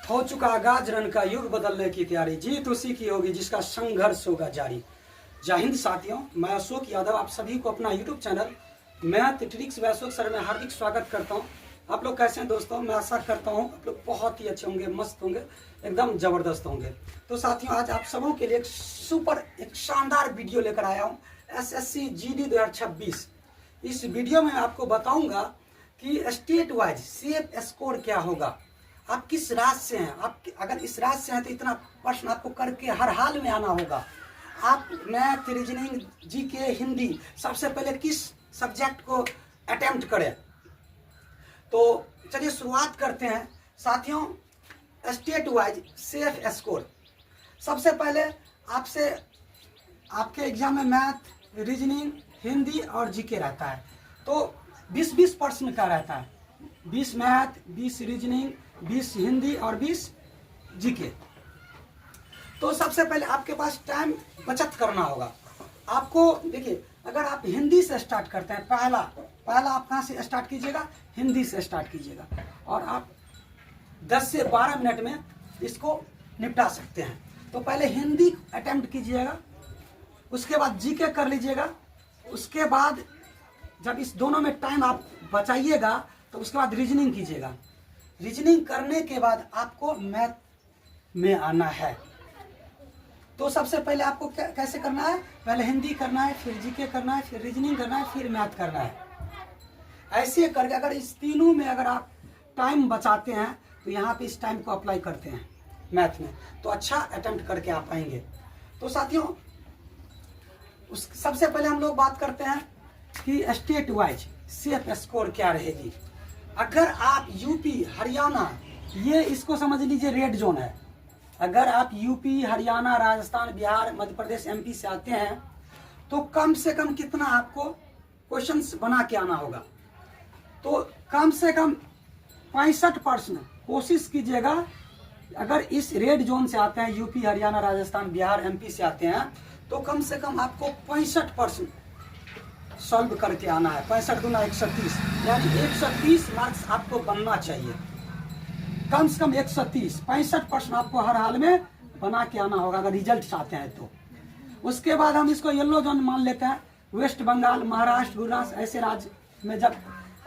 हो चुका आगाज, रन का युग बदलने की तैयारी, जीत उसी की होगी जिसका संघर्ष होगा जारी। जय हिंद साथियों, मैं अशोक यादव आप सभी को अपना YouTube channel math tricks bye Ashok sir में हार्दिक स्वागत करता हूं। आप लोग कैसे हैं दोस्तों? मैं आशा करता हूं आप लोग बहुत ही अच्छे होंगे, मस्त होंगे, एकदम जबरदस्त होंगे। तो साथियों, आज आप सबों के लिए एक शानदार वीडियो लेकर आया हूं, SSC GD 2026। इस वीडियो में आपको बताऊंगा कि स्टेट वाइज सेफ स्कोर क्या होगा, आप किस राज्य से हैं। आप अगर इस राज्य से हैं तो इतना प्रश्न आपको करके हर हाल में आना होगा। आप मैथ, रीजनिंग, जीके, हिंदी सबसे पहले किस सब्जेक्ट को अटेम्प्ट करें। तो चलिए शुरुआत करते हैं साथियों। स्टेट वाइज सेफ स्कोर, सबसे पहले आपसे आपके एग्जाम में मैथ, रीजनिंग, हिंदी और जीके रहता है। तो 20-20 प्रश्न का रहता है, 20 मैथ, 20 रीजनिंग, 20 हिंदी और 20 जीके। तो सबसे पहले आपके पास टाइम बचत करना होगा। आपको देखिए, अगर आप हिंदी से स्टार्ट करते हैं, पहला आप कहाँ से स्टार्ट कीजिएगा? हिंदी से स्टार्ट कीजिएगा और आप 10 से 12 मिनट में इसको निपटा सकते हैं। तो पहले हिंदी अटेम्प्ट कीजिएगा, उसके बाद जीके कर लीजिएगा, उसके बाद जब इस दोनों में टाइम आप बचाइएगा तो उसके बाद रीजनिंग कीजिएगा। रीजनिंग करने के बाद आपको मैथ में आना है। तो सबसे पहले आपको कैसे करना है? पहले हिंदी करना है, फिर जीके करना है, फिर रीजनिंग करना है, फिर मैथ करना है। ऐसे करके अगर इस तीनों में अगर आप टाइम बचाते हैं तो यहाँ पे इस टाइम को अप्लाई करते हैं मैथ में, तो अच्छा अटेम्प्ट करके आप पाएंगे। तो साथियों, सबसे पहले हम लोग बात करते हैं कि स्टेट वाइज सेफ स्कोर क्या रहेगी। अगर आप यूपी, हरियाणा, ये इसको समझ लीजिए रेड जोन है। अगर आप यूपी, हरियाणा, राजस्थान, बिहार, मध्य प्रदेश, MP से आते हैं तो कम से कम कितना आपको क्वेश्चंस बना के आना होगा? तो कम से कम 65% कोशिश कीजिएगा। अगर इस रेड जोन से आते हैं, यूपी, हरियाणा, राजस्थान, बिहार, MP से आते हैं, तो कम से कम आपको 65% सॉल्व करके आना है। 65 गुना 130, यानी 130 मार्क्स आपको बनना चाहिए। कम से कम 130, 65% आपको हर हाल में बना के आना होगा अगर रिजल्ट चाहते हैं तो। उसके बाद हम इसको येलो जोन मान लेते हैं। वेस्ट बंगाल, महाराष्ट्र, गुजरात, ऐसे राज्य में जब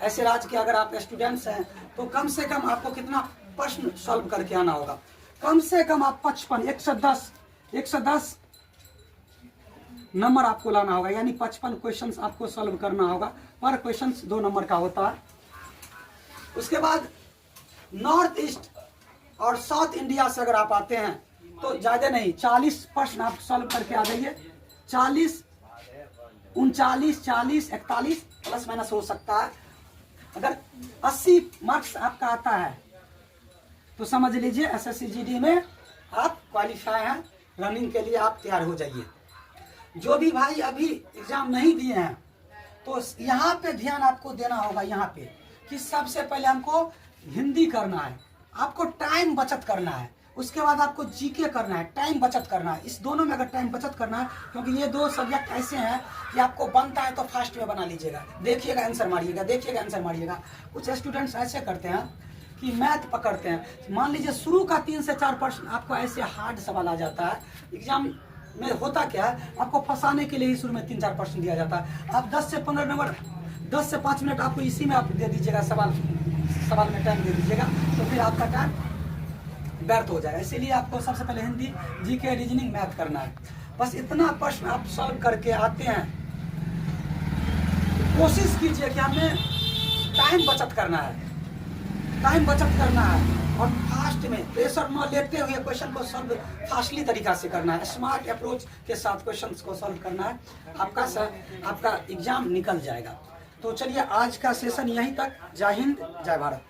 ऐसे राज्य के अगर आप स्टूडेंट्स हैं तो कम से कम आपको कितना प्रश्न सॉल्व करके आना होगा? कम से कम आप 55, 110 नंबर आपको लाना होगा, यानी 55 क्वेश्चंस आपको सॉल्व करना होगा। पर क्वेश्चन 2 नंबर का होता है। उसके बाद नॉर्थ ईस्ट और साउथ इंडिया से अगर आप आते हैं तो ज्यादा नहीं, 40 प्रश्न आप सॉल्व करके आ जाइए। 40, 39, 40, 41 प्लस माइनस हो सकता है। अगर 80 मार्क्स आपका आता है तो समझ लीजिए SSC GD में आप क्वालिफाई हैं, रनिंग के लिए आप तैयार हो जाइए। जो भी भाई अभी एग्जाम नहीं दिए हैं तो यहाँ पे ध्यान आपको देना होगा, यहाँ पे कि सबसे पहले हमको हिंदी करना है, आपको टाइम बचत करना है। उसके बाद आपको जीके करना है, टाइम बचत करना है। इस दोनों में अगर टाइम बचत करना है, क्योंकि ये 2 सब्जेक्ट ऐसे हैं कि आपको बनता है तो फास्ट में बना लीजिएगा, देखिएगा आंसर मारिएगा, देखिएगा आंसर मारिएगा। कुछ स्टूडेंट्स ऐसे करते हैं कि मैथ पकड़ते हैं, मान लीजिए शुरू का 3 से 4 प्रश्न आपको ऐसे हार्ड सवाल आ जाता है। एग्जाम में होता क्या है, आपको फंसाने के लिए ही शुरू में 3-4 प्रश्न दिया जाता है। आप 10 से 15 नंबर, 10 से 5 मिनट आपको इसी में आप दे दीजिएगा, सवाल में टाइम दे दीजिएगा, तो फिर आपका टाइम व्यर्थ हो जाएगा। इसीलिए आपको सबसे पहले हिंदी, जीके, रीजनिंग, मैथ करना है। बस इतना प्रश्न आप सॉल्व करके आते हैं। कोशिश कीजिए कि हमें टाइम बचत करना है, टाइम बचत करना है और फास्ट में प्रेशर न लेते हुए क्वेश्चन को सॉल्व फास्टली तरीका से करना है। स्मार्ट अप्रोच के साथ क्वेश्चंस को सॉल्व करना है, आपका एग्जाम निकल जाएगा। तो चलिए आज का सेशन यहीं तक। जय हिंद, जय भारत।